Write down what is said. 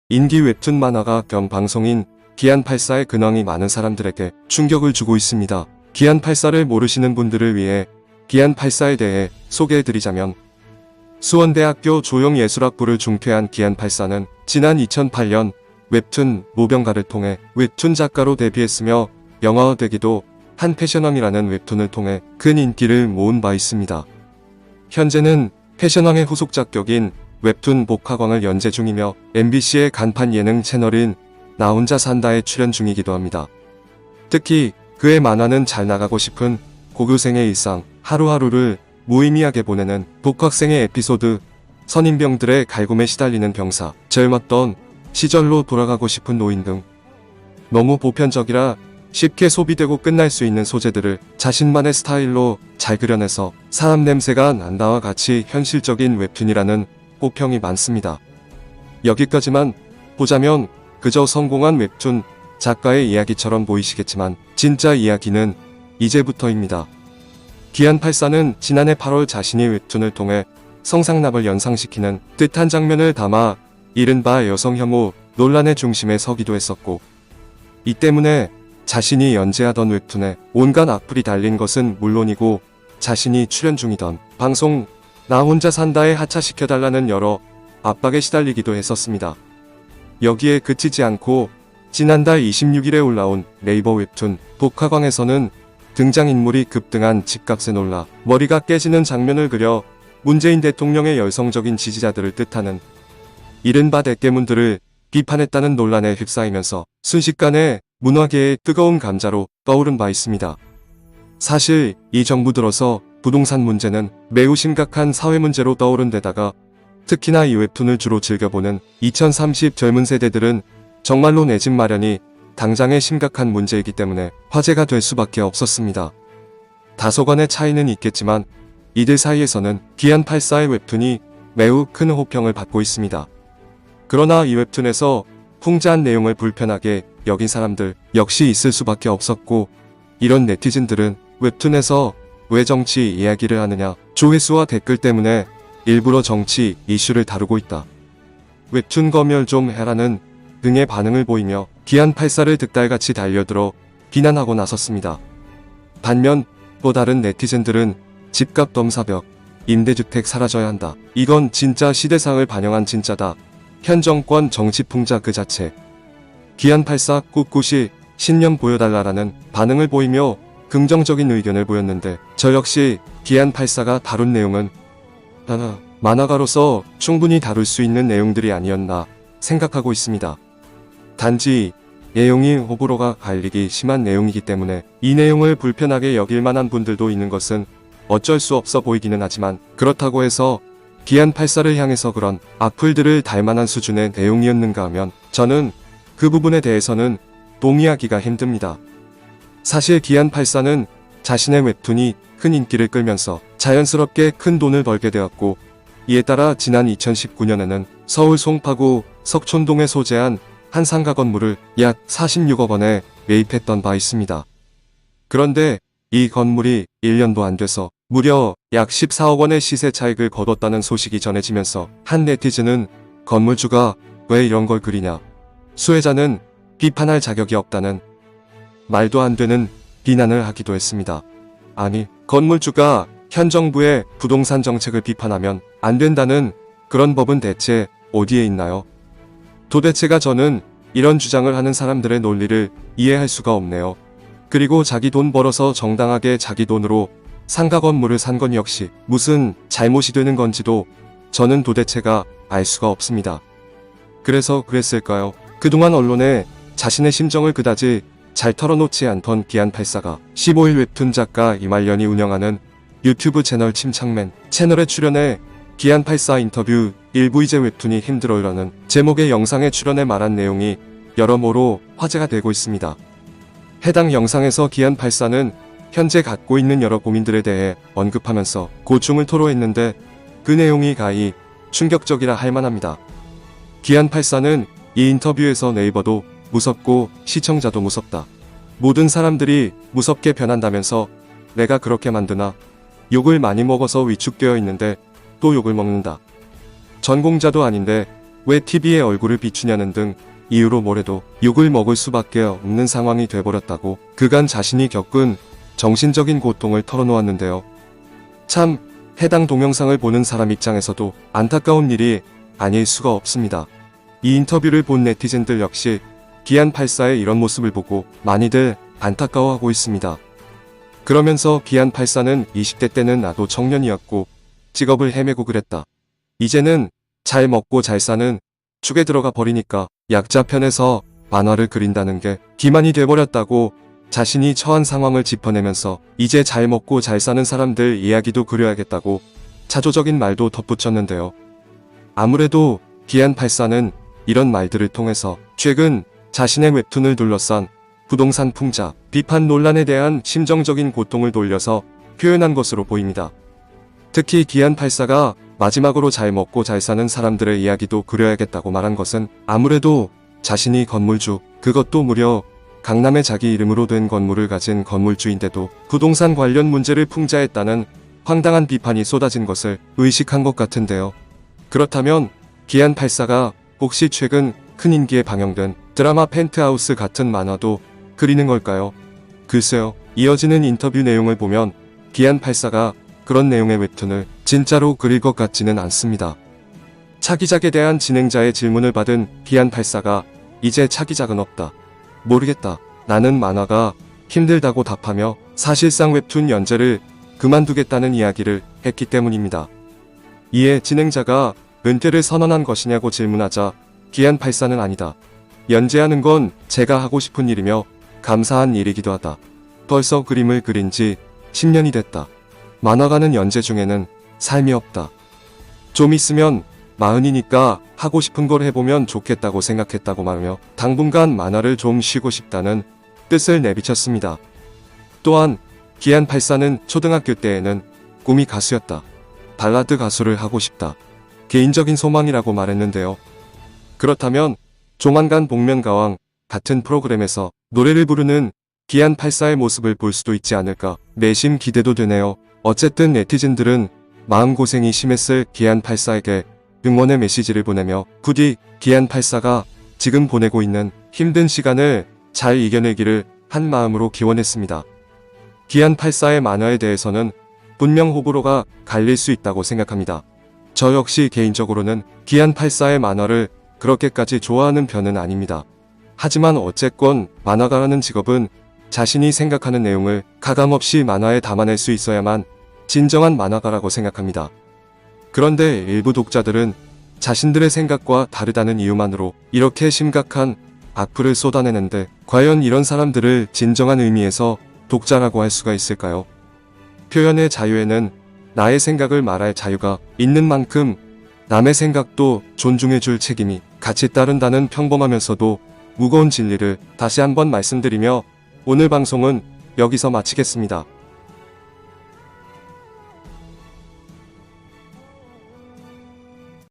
인기 웹툰 만화가 겸 방송인 기안84의 근황이 많은 사람들에게 충격을 주고 있습니다. 기안84를 모르시는 분들을 위해 기안84에 대해 소개해드리자면, 수원대학교 조형예술학부를 중퇴한 기안84는 지난 2008년 웹툰 모병가를 통해 웹툰 작가로 데뷔했으며, 영화화되기도 한 패션왕이라는 웹툰을 통해 큰 인기를 모은 바 있습니다. 현재는 패션왕의 후속작격인 웹툰 복화광을 연재 중이며, MBC의 간판 예능 채널인 나 혼자 산다에 출연 중이기도 합니다. 특히 그의 만화는 잘 나가고 싶은 고교생의 일상, 하루하루를 무의미하게 보내는 복학생의 에피소드, 선임병들의 갈굼에 시달리는 병사, 젊었던 시절로 돌아가고 싶은 노인 등 너무 보편적이라 쉽게 소비되고 끝날 수 있는 소재들을 자신만의 스타일로 잘 그려내서 사람 냄새가 난다와 같이 현실적인 웹툰이라는 호평이 많습니다. 여기까지만 보자면 그저 성공한 웹툰 작가의 이야기처럼 보이시겠지만, 진짜 이야기는 이제부터입니다. 기안84는 지난해 8월 자신이 웹툰을 통해 성상납을 연상시키는 듯한 장면을 담아 이른바 여성 혐오 논란의 중심에 서기도 했었고, 이 때문에 자신이 연재하던 웹툰에 온갖 악플이 달린 것은 물론이고, 자신이 출연 중이던 방송 나 혼자 산다에 하차시켜달라는 여러 압박에 시달리기도 했었습니다. 여기에 그치지 않고 지난달 26일에 올라온 네이버 웹툰 복화광에서는 등장인물이 급등한 집값에 놀라 머리가 깨지는 장면을 그려 문재인 대통령의 열성적인 지지자들을 뜻하는 이른바 대깨문들을 비판했다는 논란에 휩싸이면서 순식간에 문화계의 뜨거운 감자로 떠오른 바 있습니다. 사실 이 정부 들어서 부동산 문제는 매우 심각한 사회 문제로 떠오른 데다가, 특히나 이 웹툰을 주로 즐겨보는 2030 젊은 세대들은 정말로 내 집 마련이 당장의 심각한 문제이기 때문에 화제가 될 수밖에 없었습니다. 다소간의 차이는 있겠지만 이들 사이에서는 기안84의 웹툰이 매우 큰 호평을 받고 있습니다. 그러나 이 웹툰에서 풍자한 내용을 불편하게 여긴 사람들 역시 있을 수밖에 없었고, 이런 네티즌들은 웹툰에서 왜 정치 이야기를 하느냐, 조회수와 댓글 때문에 일부러 정치 이슈를 다루고 있다, 웹툰 검열 좀 해라는 등의 반응을 보이며 기안84를 득달같이 달려들어 비난하고 나섰습니다. 반면 또 다른 네티즌들은 집값 넘사벽, 임대주택 사라져야 한다, 이건 진짜 시대상을 반영한 진짜다, 현 정권 정치 풍자 그 자체, 기안84 꿋꿋이 신념 보여달라라는 반응을 보이며 긍정적인 의견을 보였는데, 저 역시 기안84가 다룬 내용은 만화가로서 충분히 다룰 수 있는 내용들이 아니었나 생각하고 있습니다. 단지 내용이 호불호가 갈리기 심한 내용이기 때문에 이 내용을 불편하게 여길 만한 분들도 있는 것은 어쩔 수 없어 보이기는 하지만, 그렇다고 해서 기안84를 향해서 그런 악플들을 달 만한 수준의 내용이었는가 하면 저는 그 부분에 대해서는 동의하기가 힘듭니다. 사실 기안84는 자신의 웹툰이 큰 인기를 끌면서 자연스럽게 큰 돈을 벌게 되었고, 이에 따라 지난 2019년에는 서울 송파구 석촌동에 소재한 한 상가 건물을 약 46억 원에 매입했던 바 있습니다. 그런데 이 건물이 1년도 안 돼서 무려 약 14억 원의 시세 차익을 거뒀다는 소식이 전해지면서 한 네티즌은 건물주가 왜 이런 걸 그리냐, 수혜자는 비판할 자격이 없다는 말도 안 되는 비난을 하기도 했습니다. 아니, 건물주가 현 정부의 부동산 정책을 비판하면 안 된다는 그런 법은 대체 어디에 있나요? 도대체가 저는 이런 주장을 하는 사람들의 논리를 이해할 수가 없네요. 그리고 자기 돈 벌어서 정당하게 자기 돈으로 상가 건물을 산 건 역시 무슨 잘못이 되는 건지도 저는 도대체가 알 수가 없습니다. 그래서 그랬을까요? 그동안 언론에 자신의 심정을 그다지 잘 털어놓지 않던 기안84가 15일 웹툰 작가 이말년이 운영하는 유튜브 채널 침착맨 채널에 출연해 기안84 인터뷰 일부 이제 웹툰이 힘들어요라는 제목의 영상에 출연해 말한 내용이 여러모로 화제가 되고 있습니다. 해당 영상에서 기안84는 현재 갖고 있는 여러 고민들에 대해 언급하면서 고충을 토로했는데, 그 내용이 가히 충격적이라 할 만합니다. 기안84는 이 인터뷰에서 네이버도 무섭고 시청자도 무섭다, 모든 사람들이 무섭게 변한다면서 내가 그렇게 만드나, 욕을 많이 먹어서 위축되어 있는데 또 욕을 먹는다, 전공자도 아닌데 왜 TV에 얼굴을 비추냐는 등 이유로 뭐래도 욕을 먹을 수밖에 없는 상황이 돼버렸다고 그간 자신이 겪은 정신적인 고통을 털어놓았는데요. 참, 해당 동영상을 보는 사람 입장에서도 안타까운 일이 아닐 수가 없습니다. 이 인터뷰를 본 네티즌들 역시 기안84의 이런 모습을 보고 많이들 안타까워하고 있습니다. 그러면서 기안84는 20대 때는 나도 청년이었고 직업을 헤매고 그랬다. 이제는 잘 먹고 잘 사는 축에 들어가 버리니까 약자 편에서 만화를 그린다는 게 기만이 돼버렸다고 자신이 처한 상황을 짚어내면서 이제 잘 먹고 잘 사는 사람들 이야기도 그려야겠다고 자조적인 말도 덧붙였는데요. 아무래도 기안84는 이런 말들을 통해서 최근 자신의 웹툰을 둘러싼 부동산 풍자, 비판 논란에 대한 심정적인 고통을 돌려서 표현한 것으로 보입니다. 특히 기안84가 마지막으로 잘 먹고 잘 사는 사람들의 이야기도 그려야겠다고 말한 것은 아무래도 자신이 건물주, 그것도 무려 강남에 자기 이름으로 된 건물을 가진 건물주인데도 부동산 관련 문제를 풍자했다는 황당한 비판이 쏟아진 것을 의식한 것 같은데요. 그렇다면 기안84가 혹시 최근 큰 인기에 방영된 드라마 펜트하우스 같은 만화도 그리는 걸까요? 글쎄요, 이어지는 인터뷰 내용을 보면 기안84가 그런 내용의 웹툰을 진짜로 그릴 것 같지는 않습니다. 차기작에 대한 진행자의 질문을 받은 기안84가 이제 차기작은 없다. 모르겠다. 나는 만화가 힘들다고 답하며 사실상 웹툰 연재를 그만두겠다는 이야기를 했기 때문입니다. 이에 진행자가 은퇴를 선언한 것이냐고 질문하자 기안84는 아니다. 연재하는 건 제가 하고 싶은 일이며 감사한 일이기도 하다. 벌써 그림을 그린 지 10년이 됐다. 만화가는 연재 중에는 삶이 없다. 좀 있으면 40이니까 하고 싶은 걸 해보면 좋겠다고 생각했다고 말하며 당분간 만화를 좀 쉬고 싶다는 뜻을 내비쳤습니다. 또한 기안84는 초등학교 때에는 꿈이 가수였다. 발라드 가수를 하고 싶다. 개인적인 소망이라고 말했는데요. 그렇다면 조만간 복면가왕 같은 프로그램에서 노래를 부르는 기안84의 모습을 볼 수도 있지 않을까 내심 기대도 되네요. 어쨌든 네티즌들은 마음고생이 심했을 기안84에게 응원의 메시지를 보내며 부디 기안84가 지금 보내고 있는 힘든 시간을 잘 이겨내기를 한 마음으로 기원했습니다. 기안84의 만화에 대해서는 분명 호불호가 갈릴 수 있다고 생각합니다. 저 역시 개인적으로는 기안84의 만화를 그렇게까지 좋아하는 편은 아닙니다. 하지만 어쨌건 만화가라는 직업은 자신이 생각하는 내용을 가감없이 만화에 담아낼 수 있어야만 진정한 만화가라고 생각합니다. 그런데 일부 독자들은 자신들의 생각과 다르다는 이유만으로 이렇게 심각한 악플을 쏟아내는데 과연 이런 사람들을 진정한 의미에서 독자라고 할 수가 있을까요? 표현의 자유에는 나의 생각을 말할 자유가 있는 만큼 남의 생각도 존중해줄 책임이 같이 따른다는 평범하면서도 무거운 진리를 다시 한번 말씀드리며 오늘 방송은 여기서 마치겠습니다.